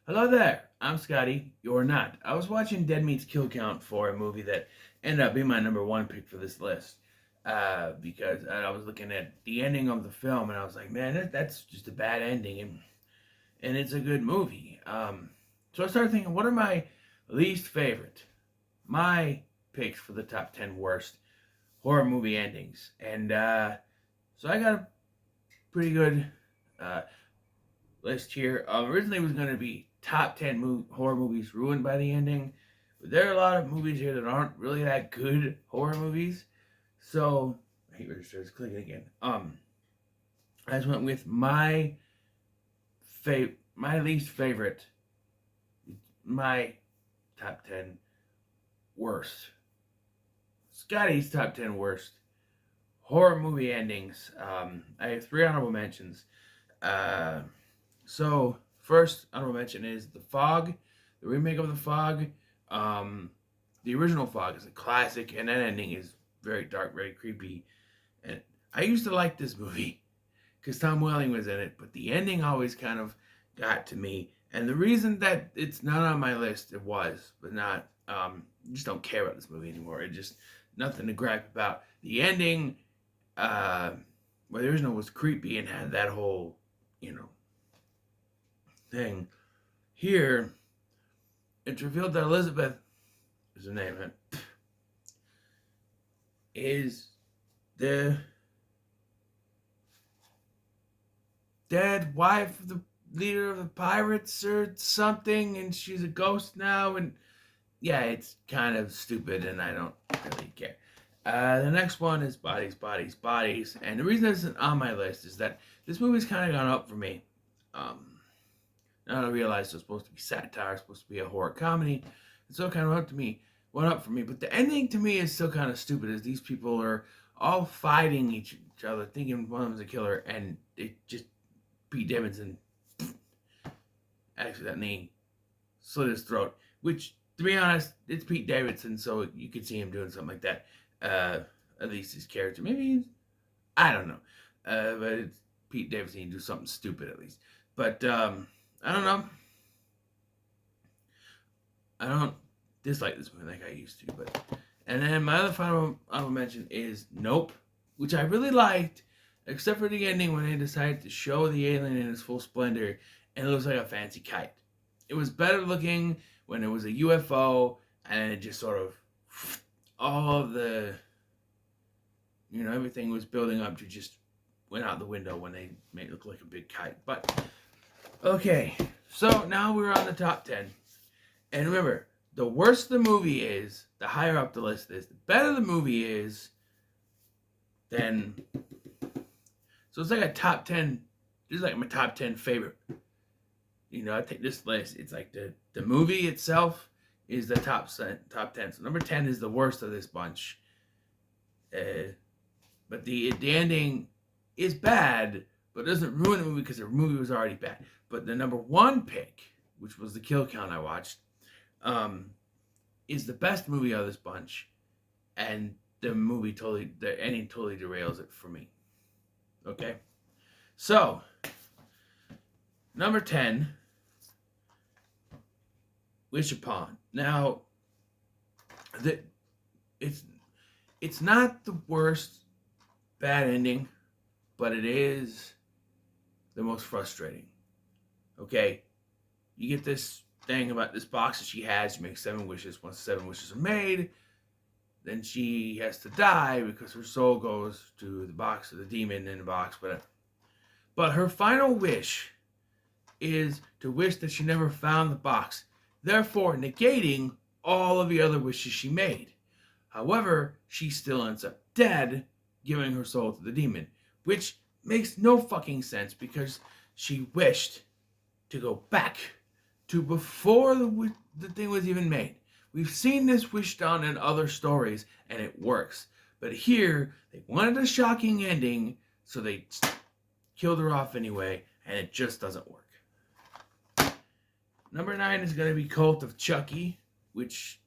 Hello there, I'm Scotty. You're not. I was watching Dead Meat's Kill Count for a movie that ended up being my number one pick for this list. Because I was looking at the ending of the film and I was like, man, that's just a bad ending, and it's a good movie. So I started thinking, what are my least favorite, my picks for the top 10 worst horror movie endings? And so I got a pretty good uh, list here. Originally, it was going to be top 10 horror movies ruined by the ending, but there are a lot of movies here that aren't really that good horror movies. So I hate registers clicking again. I just went with my least favorite, my top 10 worst. Scotty's top 10 worst horror movie endings. I have three honorable mentions. Uh, So, first honorable mention is The Fog, the remake of The Fog. The original Fog is a classic, and that ending is very dark, very creepy. And I used to like this movie because Tom Welling was in it, but the ending always kind of got to me. And the reason that it's not on my list, it was, but not. I just don't care about this movie anymore. It just nothing to gripe about. The ending, well, the original was creepy and had that whole, thing. Here, it's revealed that Elizabeth, is the name, is the dead wife of the leader of the pirates or something, and she's a ghost now, and yeah, it's kind of stupid, and I don't really care. The next one is Bodies, Bodies, Bodies, and the reason this isn't on my list is that this movie's kind of gone up for me. Now I realized it was supposed to be satire, supposed to be a horror comedy, and so it kind of went up for me. But the ending to me is still kind of stupid, as these people are all fighting each other, thinking one of them's a killer, and it just Pete Davidson accidentally slit his throat. Which, to be honest, it's Pete Davidson, so you could see him doing something like that. At least his character, maybe I don't know, but it's Pete Davidson. You do something stupid at least, but I don't know. I don't dislike this movie like I used to, but and then my other final honorable mention is Nope, which I really liked, except for the ending when they decided to show the alien in its full splendor and it looks like a fancy kite. It was better looking when it was a UFO and it just sort of all of the everything was building up to just went out the window when they made it look like a big kite. But okay, so now we're on the top 10. And remember, the worse the movie is, the higher up the list is. The better the movie is, then... So it's like a top 10... This is like my top 10 favorite. I take this list. It's like the movie itself is the top 10. So number 10 is the worst of this bunch. But the ending is bad, but it doesn't ruin the movie because the movie was already bad. But the number one pick, which was the kill count I watched, is the best movie of this bunch, and the ending totally derails it for me. Okay, so number 10, Wish Upon. Now, it's not the worst bad ending, but it is the most frustrating. Okay, you get this thing about this box that she has. She makes 7 wishes. Once 7 wishes are made, then she has to die because her soul goes to the box of the demon in the box, whatever. But her final wish is to wish that she never found the box, therefore negating all of the other wishes she made. However, she still ends up dead, giving her soul to the demon, which makes no fucking sense because she wished to go back to before the thing was even made. We've seen this wish done in other stories, and it works. But here, they wanted a shocking ending, so they killed her off anyway, and it just doesn't work. Number 9 is going to be Cult of Chucky, which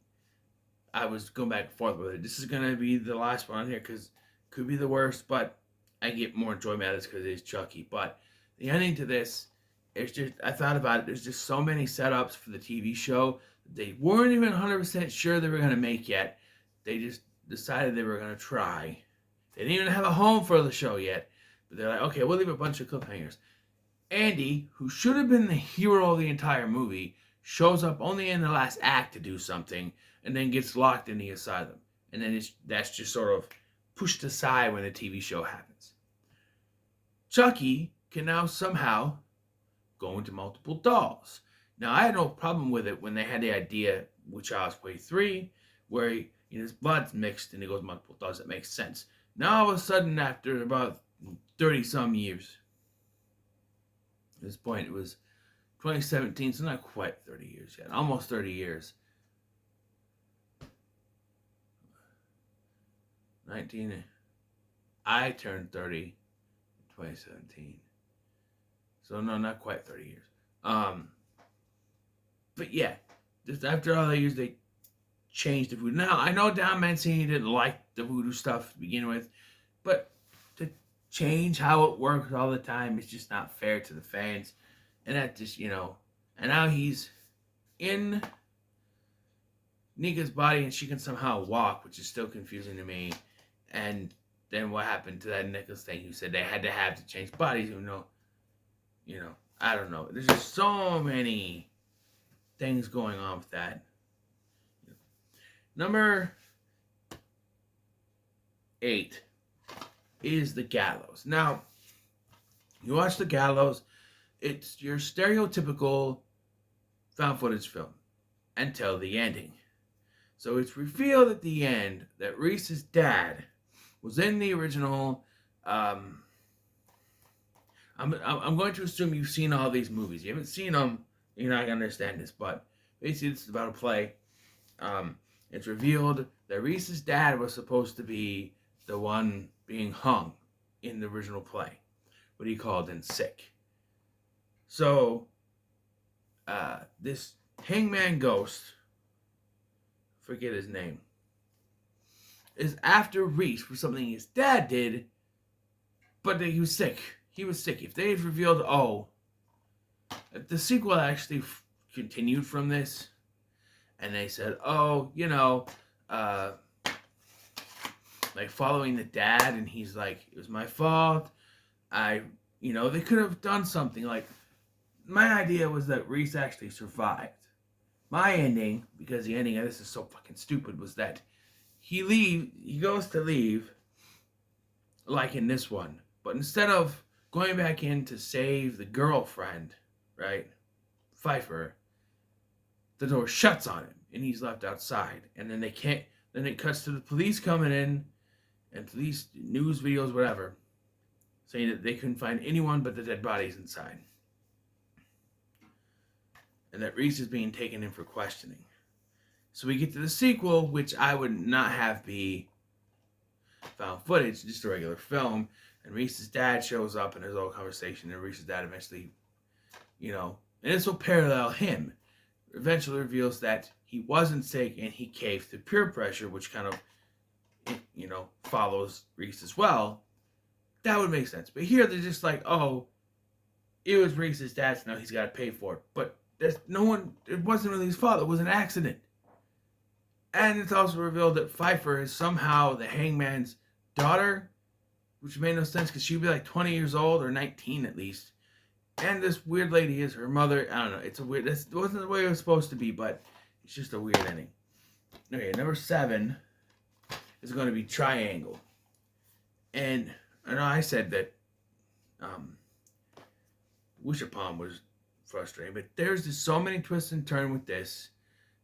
I was going back and forth with it. This is going to be the last one here because it could be the worst, but I get more enjoyment out of this because it is Chucky. But the ending to this it's just, I thought about it. There's just so many setups for the TV show that they weren't even 100% sure they were going to make yet. They just decided they were going to try. They didn't even have a home for the show yet. But they're like, okay, we'll leave a bunch of cliffhangers. Andy, who should have been the hero of the entire movie, shows up only in the last act to do something and then gets locked in the asylum. And then that's just sort of pushed aside when the TV show happens. Chucky can now somehow go into multiple dolls. Now, I had no problem with it when they had the idea with Child's Play 3, where his blood's mixed and he goes multiple dolls. That makes sense. Now, all of a sudden, after about 30-some years, at this point, it was 2017, so not quite 30 years yet. Almost 30 years. 19. I turned 30 in 2017. So no, not quite 30 years. But yeah, just after all the years, they changed the voodoo. Now, I know Don Mancini didn't like the voodoo stuff to begin with, but to change how it works all the time is just not fair to the fans. And that just, and now he's in Nika's body and she can somehow walk, which is still confusing to me. And then what happened to that Nicholas thing? Who said they had to change bodies, even though, I don't know. There's just so many things going on with that. Number 8 is The Gallows. Now, you watch The Gallows, it's your stereotypical found footage film until the ending. So it's revealed at the end that Reese's dad was in the original. I'm going to assume you've seen all these movies. You haven't seen them, you're not going to understand this. But basically, it's about a play. It's revealed that Reese's dad was supposed to be the one being hung in the original play, what he called in sick. So, this hangman ghost, forget his name, is after Reese for something his dad did, but he was sick. He was sick. If they had revealed, the sequel actually continued from this, and they said, like following the dad, and he's like, it was my fault. They could have done something. Like, my idea was that Reese actually survived. My ending, because the ending of this is so fucking stupid, was that he goes to leave, like in this one, but instead of going back in to save the girlfriend, right, Pfeiffer, the door shuts on him, and he's left outside, and then then it cuts to the police coming in, and police news videos, whatever, saying that they couldn't find anyone but the dead bodies inside. And that Reese is being taken in for questioning. So we get to the sequel, which I would not have be found footage, just a regular film. And Reese's dad shows up in his whole conversation, and Reese's dad eventually, and this will parallel him. Eventually reveals that he wasn't sick and he caved to peer pressure, which kind of, follows Reese as well. That would make sense. But here they're just like, it was Reese's dad, so now he's got to pay for it. But it wasn't really his fault. It was an accident. And it's also revealed that Pfeiffer is somehow the hangman's daughter, which made no sense because she'd be like 20 years old or 19 at least. And this weird lady is her mother. I don't know. It wasn't the way it was supposed to be, but it's just a weird ending. Okay, number 7 is going to be Triangle. And I know I said that Wish Upon was frustrating, but there's just so many twists and turns with this,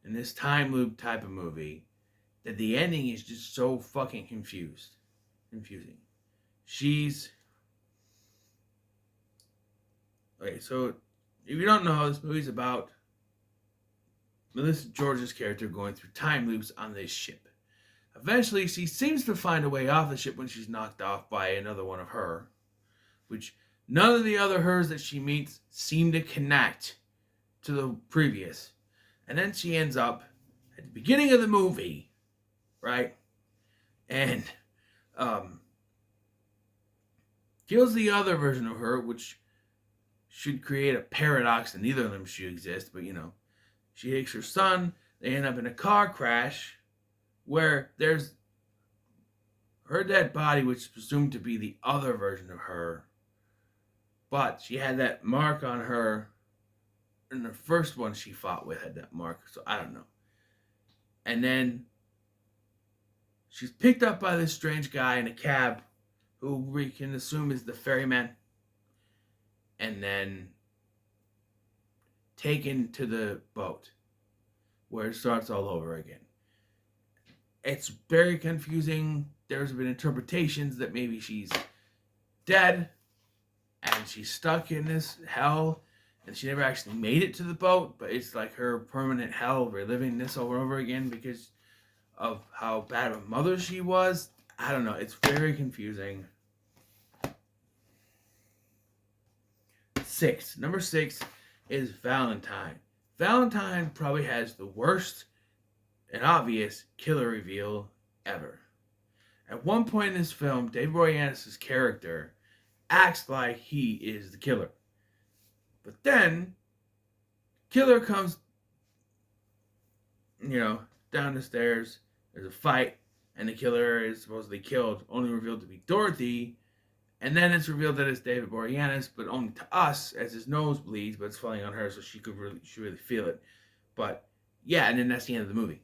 in this time loop type of movie, that the ending is just so fucking confusing. Okay, so if you don't know, this movie's about Melissa George's character going through time loops on this ship. Eventually, she seems to find a way off the ship when she's knocked off by another one of her, which none of the other hers that she meets seem to connect to the previous. And then she ends up at the beginning of the movie, right? And kills the other version of her, which should create a paradox that neither of them should exist, but she takes her son, they end up in a car crash where there's her dead body, which is presumed to be the other version of her, but she had that mark on her, and the first one she fought with had that mark, so I don't know. And then she's picked up by this strange guy in a cab who we can assume is the ferryman, and then taken to the boat where it starts all over again. It's very confusing. There's been interpretations that maybe she's dead and she's stuck in this hell and she never actually made it to the boat, but it's like her permanent hell, reliving this over and over again because of how bad of a mother she was. I don't know. It's very confusing. Number 6 is Valentine. Valentine probably has the worst and obvious killer reveal ever. At one point in this film, Dave Boreanaz's character acts like he is the killer. But then, killer comes, down the stairs, there's a fight, and the killer is supposedly killed, only revealed to be Dorothy, and then it's revealed that it's David Boreanaz, but only to us, as his nose bleeds, but it's falling on her, so she really feel it. But, yeah, and then that's the end of the movie.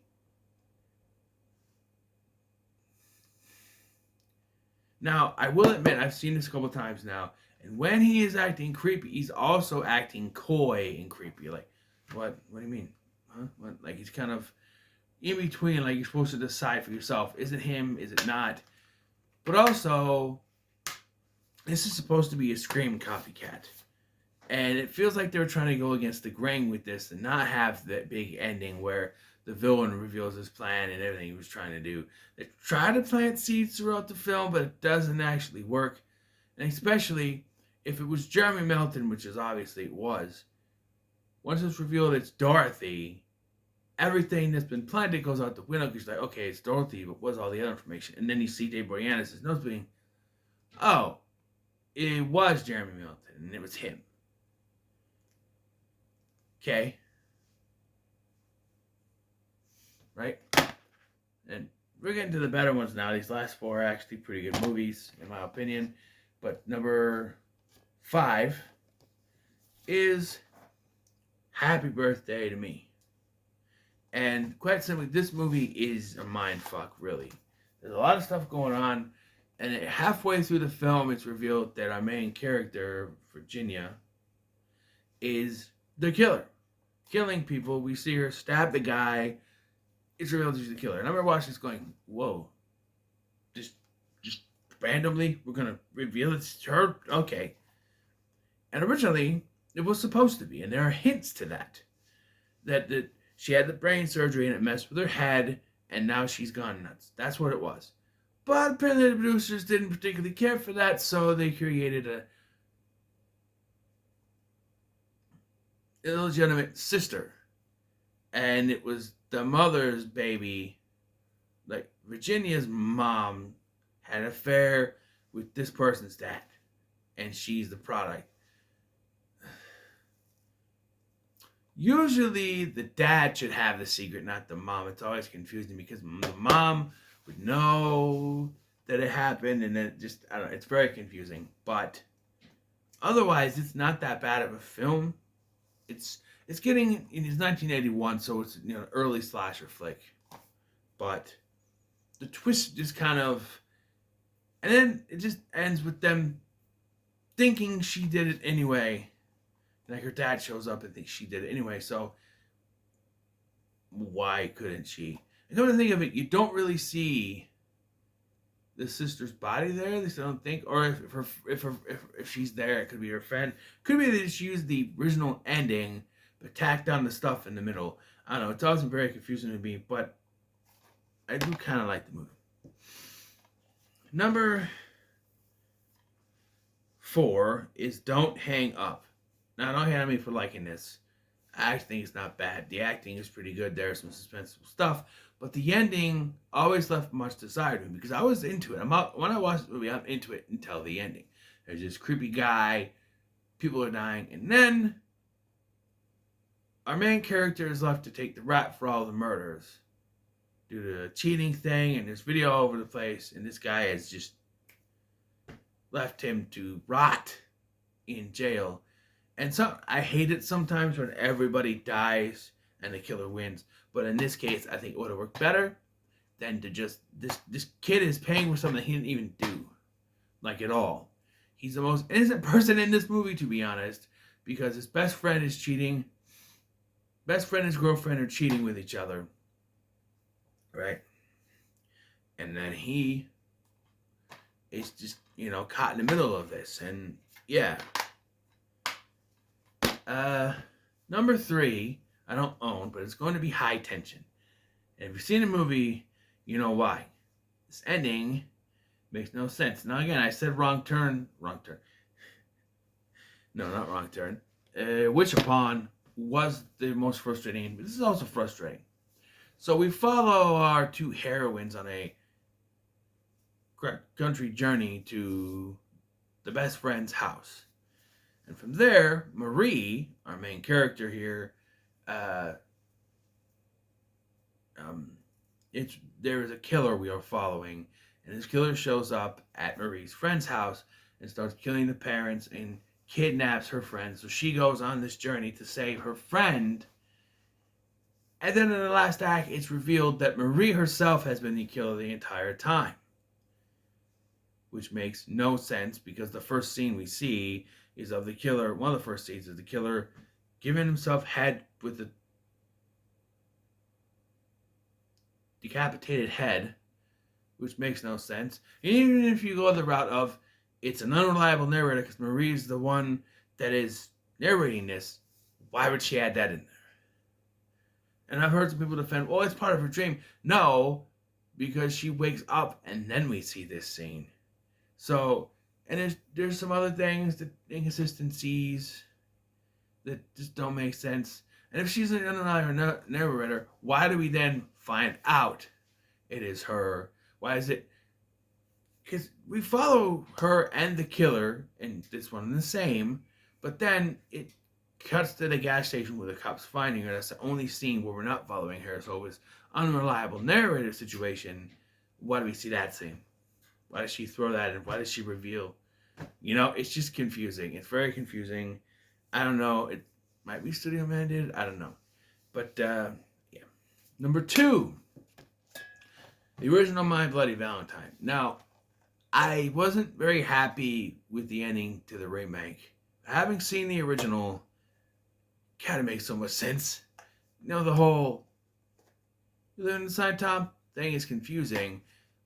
Now, I will admit, I've seen this a couple times now, and when he is acting creepy, he's also acting coy and creepy. Like, what do you mean? Huh? What? Like, he's kind of in between, like, you're supposed to decide for yourself. Is it him? Is it not? But also, this is supposed to be a Scream copycat. And it feels like they were trying to go against the grain with this and not have that big ending where the villain reveals his plan and everything he was trying to do. They try to plant seeds throughout the film, but it doesn't actually work. And especially if it was Jeremy Melton, which is obviously it was, once it's revealed it's Dorothy, everything that's been planted goes out the window because you're like, okay, it's Dorothy, but what's all the other information? And then you see Dave Boreanaz's nose being, oh, it was Jeremy Melton, and it was him. Okay. Right? And we're getting to the better ones now. These last 4 are actually pretty good movies, in my opinion. But number 5 is Happy Birthday to Me. And quite simply, this movie is a mindfuck, really. There's a lot of stuff going on, and halfway through the film, it's revealed that our main character, Virginia, is the killer. Killing people. We see her stab the guy. It's revealed she's the killer. And I remember watching this going, whoa. Just randomly, we're going to reveal it's her? Okay. And originally, it was supposed to be. And there are hints to that. That she had the brain surgery and it messed with her head. And now she's gone nuts. That's what it was. But apparently the producers didn't particularly care for that. So they created a illegitimate sister. And it was the mother's baby. Like, Virginia's mom had an affair with this person's dad. And she's the product. Usually the dad should have the secret, not the mom. It's always confusing because the mom would know that it happened. And then I don't know, it's very confusing. But otherwise, it's not that bad of a film. It's getting, it's 1981, so it's early slasher flick. But the twist just kind of, and then it just ends with them thinking she did it anyway. Like her dad shows up and thinks she did it anyway, so why couldn't she? And come to think of it, you don't really see the sister's body there. At least I don't think. Or if she's there, it could be her friend. Could be that she used the original ending but tacked on the stuff in the middle. I don't know. It's always very confusing to me, but I do kind of like the movie. Number 4 is Don't Hang Up. Now, don't hate on me for liking this. I actually think it's not bad. The acting is pretty good. There's some suspenseful stuff. But the ending always left much desired to me because I was into it. When I watched the movie, I'm into it until the ending. There's this creepy guy people are dying, and then our main character is left to take the rap for all the murders due to a cheating thing, and there's video all over the place, and this guy has just left him to rot in jail. And so I hate it sometimes when everybody dies and the killer wins, but in this case, I think it would have worked better than to just this kid is paying for something he didn't even do, like at all. He's the most innocent person in this movie, to be honest, because his best friend is cheating. Best friend and his girlfriend are cheating with each other, right? And then he is just, caught in the middle of this. And yeah. Number 3, I don't own, but it's going to be High Tension. And if you've seen the movie, you know why. This ending makes no sense. Now again, I said wrong turn. No, not wrong turn. Witch Upon was the most frustrating, but this is also frustrating. So we follow our 2 heroines on a country journey to the best friend's house. And from there, Marie, our main character here, there is a killer we are following, and this killer shows up at Marie's friend's house and starts killing the parents and kidnaps her friend. So she goes on this journey to save her friend. And then in the last act, it's revealed that Marie herself has been the killer the entire time. Which makes no sense, because the first scene we see is of the killer. One of the first scenes is the killer giving himself head with a decapitated head, which makes no sense. And even if you go the route of it's an unreliable narrator because Marie's the one that is narrating this, why would she add that in there? And I've heard some people defend, well, it's part of her dream. No, because she wakes up and then we see this scene. So, and there's some other things, the inconsistencies that just don't make sense. And if she's an unreliable narrator, why do we then find out it is her? Why is it? Because we follow her and the killer, and this one the same, but then it cuts to the gas station where the cops finding her. That's the only scene where we're not following her. So it was unreliable narrator situation. Why do we see that scene? Why does she throw that in? Why does she reveal? It's just confusing. It's very confusing. I don't know. It might be studio mandated. I don't know. But, yeah. Number 2. The original My Bloody Valentine. Now, I wasn't very happy with the ending to the remake. Having seen the original, kind of makes so much sense. The whole living inside Tom thing is confusing.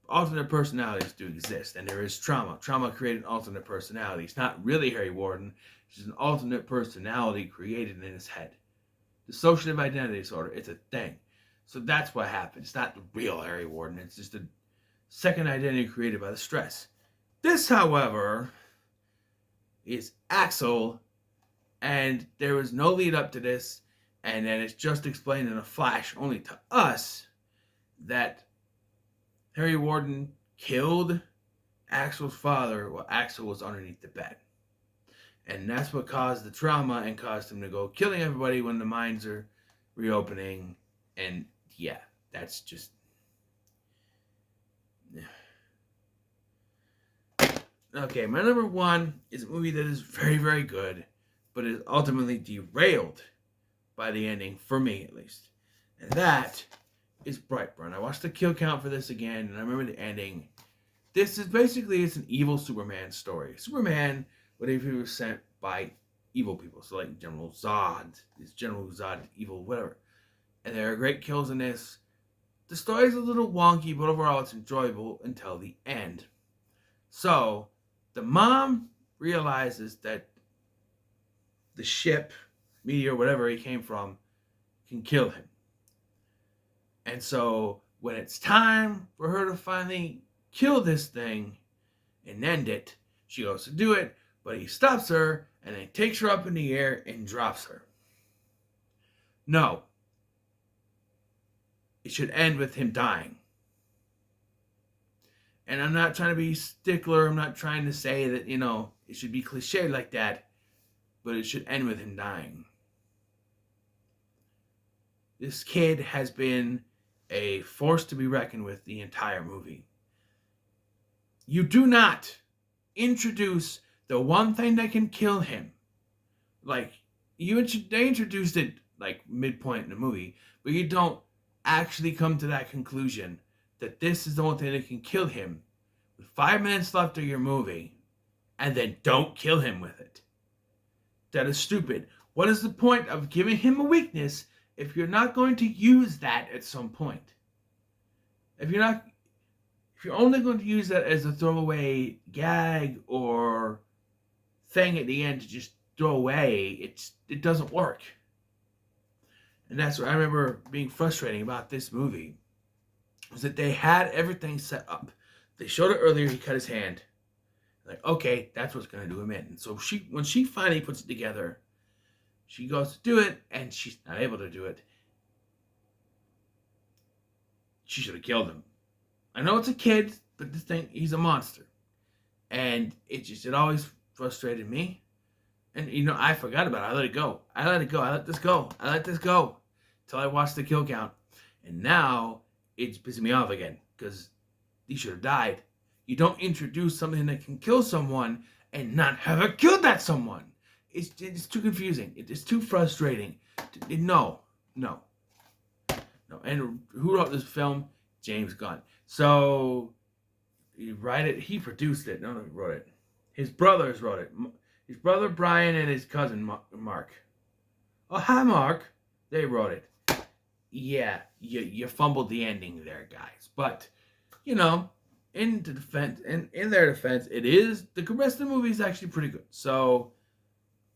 Alternate personalities do exist, and there is trauma. Trauma created alternate personalities. Not really Harry Warden. It's just an alternate personality created in his head. Dissociative identity disorder. It's a thing. So that's what happened. It's not the real Harry Warden. It's just a second identity created by the stress. This, however, is Axel, and there was no lead up to this, and then it's just explained in a flash, only to us, that Harry Warden killed Axel's father while Axel was underneath the bed. And that's what caused the trauma and caused him to go killing everybody when the mines are reopening. And yeah, that's just... Okay, my number 1 is a movie that is very, very good, but is ultimately derailed by the ending, for me at least. And that is Brightburn. I watched the kill count for this again, and I remember the ending. This is basically, it's an evil Superman story. Superman, what if he was sent by evil people? So like General Zod, is General Zod evil, whatever. And there are great kills in this. The story is a little wonky, but overall it's enjoyable until the end. So, the mom realizes that the ship, meteor, whatever he came from, can kill him. And so, when it's time for her to finally kill this thing and end it, she goes to do it, but he stops her and then takes her up in the air and drops her. No. It should end with him dying. And I'm not trying to be stickler. I'm not trying to say that, it should be cliche like that. but it should end with him dying. This kid has been a force to be reckoned with the entire movie. You do not introduce the one thing that can kill him. Like, they introduced it like midpoint in the movie, but you don't actually come to that conclusion that this is the one thing that can kill him with 5 minutes left of your movie, and then don't kill him with it. That is stupid. What is the point of giving him a weakness if you're not going to use that at some point? If you're only going to use that as a throwaway gag or thing at the end to just throw away, it doesn't work. And that's what I remember being frustrating about this movie, was that they had everything set up. They showed it earlier, he cut his hand. Like, okay, that's what's going to do him in. And so when she finally puts it together, she goes to do it, and she's not able to do it. She should have killed him. I know it's a kid, but he's a monster. And it always frustrated me. And, I forgot about it. I let it go. I let this go. Until I watched the kill count. And now, it's pissing me off again. Because he should have died. You don't introduce something that can kill someone and not have it kill that someone. It's too confusing. It's too frustrating. No. And who wrote this film? James Gunn. So, he produced it. No, he wrote it. His brothers wrote it. His brother Brian and his cousin Mark. Oh, hi Mark. They wrote it. Yeah, you fumbled the ending there, guys. But, in their defense, the rest of the movie is actually pretty good. So,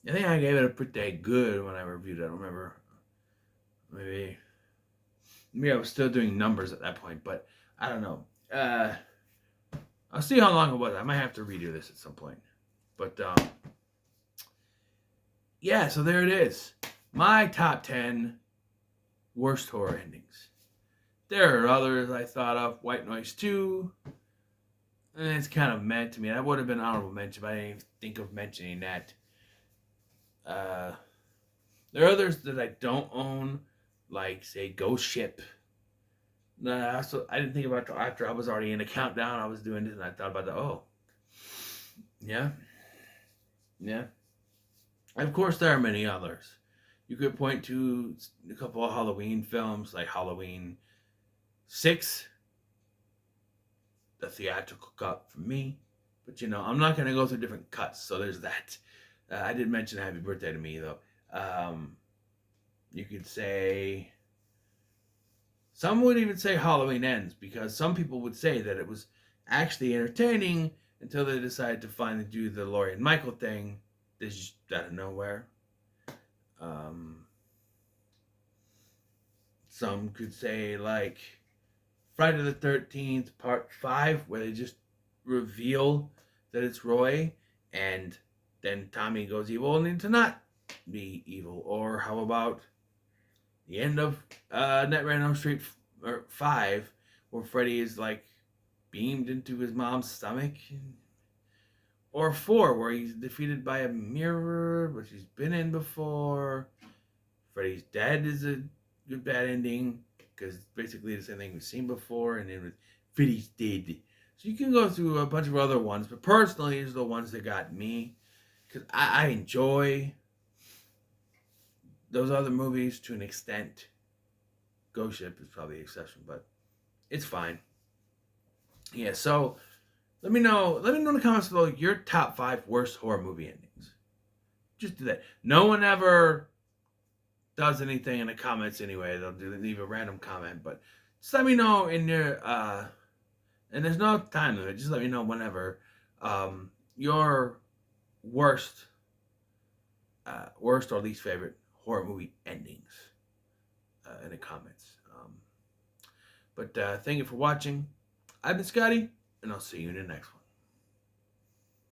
I think I gave it a pretty good when I reviewed it. I don't remember. Maybe I was still doing numbers at that point, but I don't know. I'll see how long it was. I might have to redo this at some point. But, yeah, so there it is. My top 10 worst horror endings. There are others I thought of. White Noise 2. And it's kind of meant to me. That would have been honorable mention, but I didn't even think of mentioning that. There are others that I don't own, like, say, Ghost Ship. I didn't think about it after I was already in a countdown. I was doing this, and I thought about that. Oh, yeah. And of course, there are many others. You could point to a couple of Halloween films, like Halloween 6, the theatrical cut for me. But, I'm not going to go through different cuts, so there's that. I did mention Happy Birthday to Me, though. You could say... Some would even say Halloween Ends, because some people would say that it was actually entertaining until they decided to finally do the Laurie and Michael thing. This just out of nowhere. Some could say, like, Friday the 13th, Part 5, where they just reveal that it's Roy, and then Tommy goes evil, only to not be evil. Or how about the end of Nightmare on Elm Street 5, where Freddy is, like, beamed into his mom's stomach. Or 4, where he's defeated by a mirror, which he's been in before. Freddy's Dead is a good bad ending, because it's basically the same thing we've seen before, and then with Freddy's Dead. So you can go through a bunch of other ones, but personally, these are the ones that got me, because I enjoy those other movies to an extent. Ghost Ship is probably the exception, but it's fine. Yeah, so let me know in the comments below your top 5 worst horror movie endings. Just do that. No one ever does anything in the comments anyway. They'll leave a random comment, but just let me know in your and there's no time limit. Just let me know whenever your worst or least favorite horror movie endings in the comments. But thank you for watching. I've been Scotty, and I'll see you in the next one.